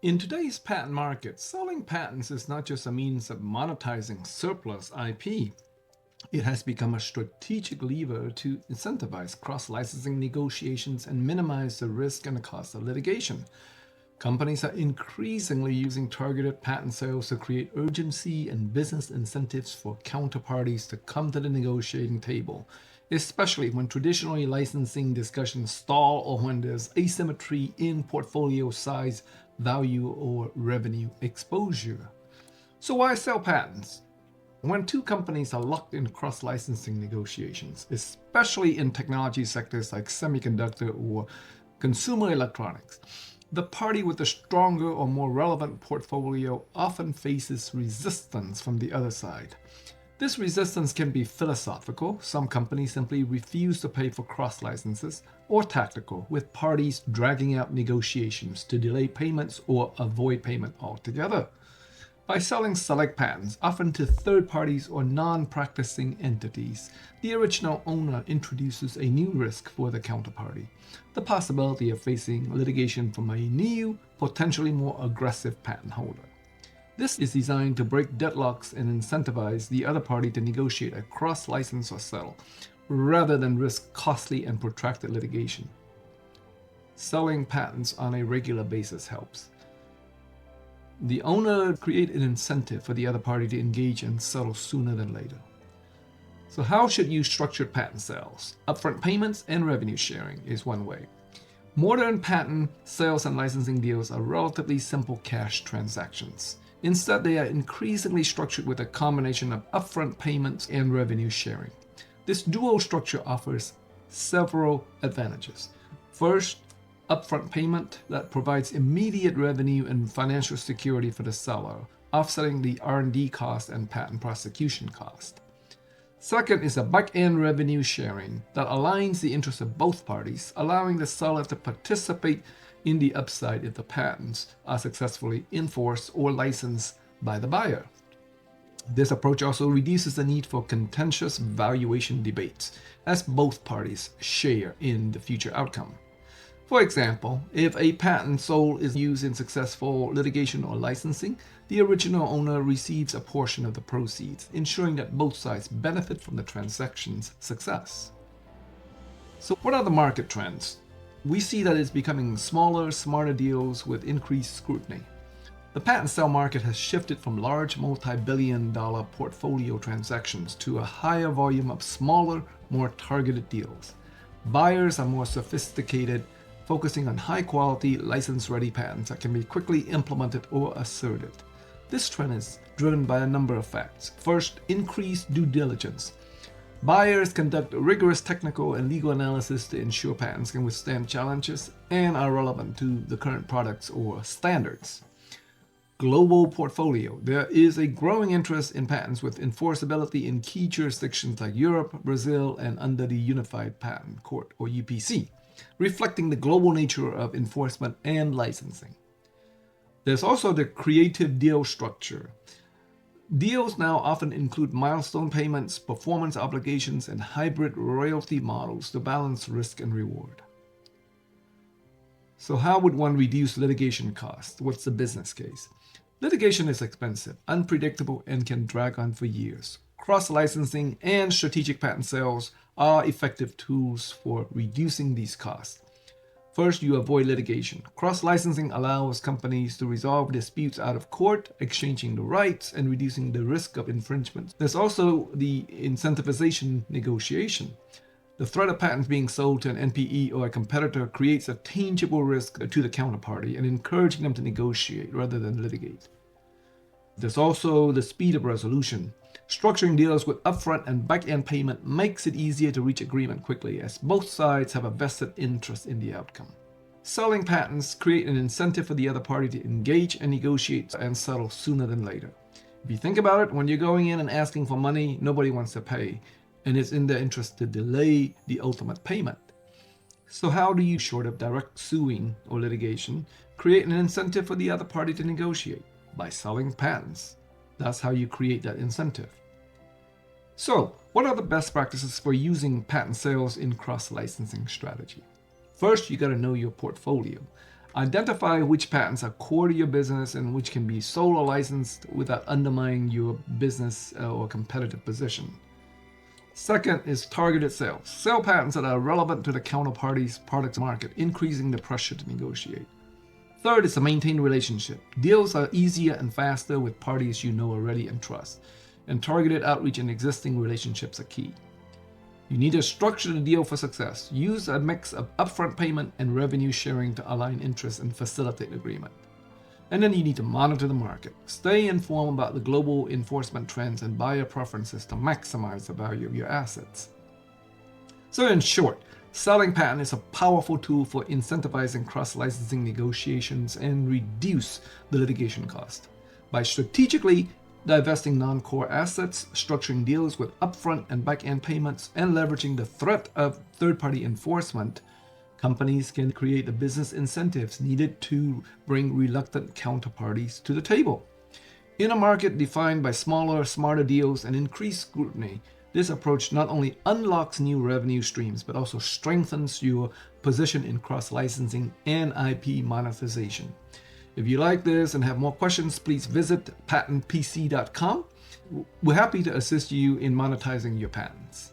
In today's patent market, selling patents is not just a means of monetizing surplus IP. It has become a strategic lever to incentivize cross-licensing negotiations and minimize the risk and the cost of litigation. Companies are increasingly using targeted patent sales to create urgency and business incentives for counterparties to come to the negotiating table, especially when traditionally licensing discussions stall or when there's asymmetry in portfolio size, value, or revenue exposure. So, why sell patents? When two companies are locked in cross-licensing negotiations, especially in technology sectors like semiconductor or consumer electronics, the party with the stronger or more relevant portfolio often faces resistance from the other side. This resistance can be philosophical, some companies simply refuse to pay for cross-licenses, or tactical, with parties dragging out negotiations to delay payments or avoid payment altogether. By selling select patents, often to third parties or non-practicing entities, the original owner introduces a new risk for the counterparty: the possibility of facing litigation from a new, potentially more aggressive patent holder. This is designed to break deadlocks and incentivize the other party to negotiate a cross-license or settle, rather than risk costly and protracted litigation. Selling patents on a regular basis helps. The owner creates an incentive for the other party to engage and settle sooner than later. So how should you structure patent sales? Upfront payments and revenue sharing is one way. Modern patent sales and licensing deals are relatively simple cash transactions. Instead, they are increasingly structured with a combination of upfront payments and revenue sharing. This dual structure offers several advantages. First, upfront payment that provides immediate revenue and financial security for the seller, offsetting the R&D cost and patent prosecution cost. Second is a back-end revenue sharing that aligns the interests of both parties, allowing the seller to participate in the upside if the patents are successfully enforced or licensed by the buyer. This approach also reduces the need for contentious valuation debates, as both parties share in the future outcome. For example, if a patent sold is used in successful litigation or licensing, the original owner receives a portion of the proceeds, ensuring that both sides benefit from the transaction's success. So, what are the market trends? We see that it's becoming smaller, smarter deals with increased scrutiny. The patent sale market has shifted from large multi-billion-dollar portfolio transactions to a higher volume of smaller, more targeted deals. Buyers are more sophisticated, focusing on high-quality, license-ready patents that can be quickly implemented or asserted. This trend is driven by a number of facts. First, increased due diligence. Buyers conduct rigorous technical and legal analysis to ensure patents can withstand challenges and are relevant to the current products or standards. Global portfolio. There is a growing interest in patents with enforceability in key jurisdictions like Europe, Brazil, and under the Unified Patent Court, or UPC, reflecting the global nature of enforcement and licensing. There's also the creative deal structure. Deals now often include milestone payments, performance obligations, and hybrid royalty models to balance risk and reward. So how would one reduce litigation costs? What's the business case? Litigation is expensive, unpredictable, and can drag on for years. Cross-licensing and strategic patent sales are effective tools for reducing these costs. First, you avoid litigation. Cross-licensing allows companies to resolve disputes out of court, exchanging the rights and reducing the risk of infringement. There's also the incentivization negotiation. The threat of patents being sold to an NPE or a competitor creates a tangible risk to the counterparty and encouraging them to negotiate rather than litigate. There's also the speed of resolution. Structuring deals with upfront and back-end payment makes it easier to reach agreement quickly, as both sides have a vested interest in the outcome. Selling patents create an incentive for the other party to engage and negotiate and settle sooner than later. If you think about it, when you're going in and asking for money, nobody wants to pay, and it's in their interest to delay the ultimate payment. So how do you, short of direct suing or litigation, create an incentive for the other party to negotiate? By selling patents. That's how you create that incentive. So, what are the best practices for using patent sales in cross-licensing strategy? First, you got to know your portfolio. Identify which patents are core to your business and which can be sold or licensed without undermining your business or competitive position. Second is targeted sales. Sell patents that are relevant to the counterparty's products market, increasing the pressure to negotiate. Third is to maintain relationship. Deals are easier and faster with parties you know already and trust, and targeted outreach and existing relationships are key. You need to structure the deal for success. Use a mix of upfront payment and revenue sharing to align interests and facilitate agreement. And then you need to monitor the market. Stay informed about the global enforcement trends and buyer preferences to maximize the value of your assets. So in short, selling patent is a powerful tool for incentivizing cross-licensing negotiations and reduce the litigation cost. By strategically divesting non-core assets, structuring deals with upfront and back-end payments, and leveraging the threat of third-party enforcement, companies can create the business incentives needed to bring reluctant counterparties to the table. In a market defined by smaller, smarter deals and increased scrutiny, this approach not only unlocks new revenue streams, but also strengthens your position in cross-licensing and IP monetization. If you like this and have more questions, please visit patentpc.com. We're happy to assist you in monetizing your patents.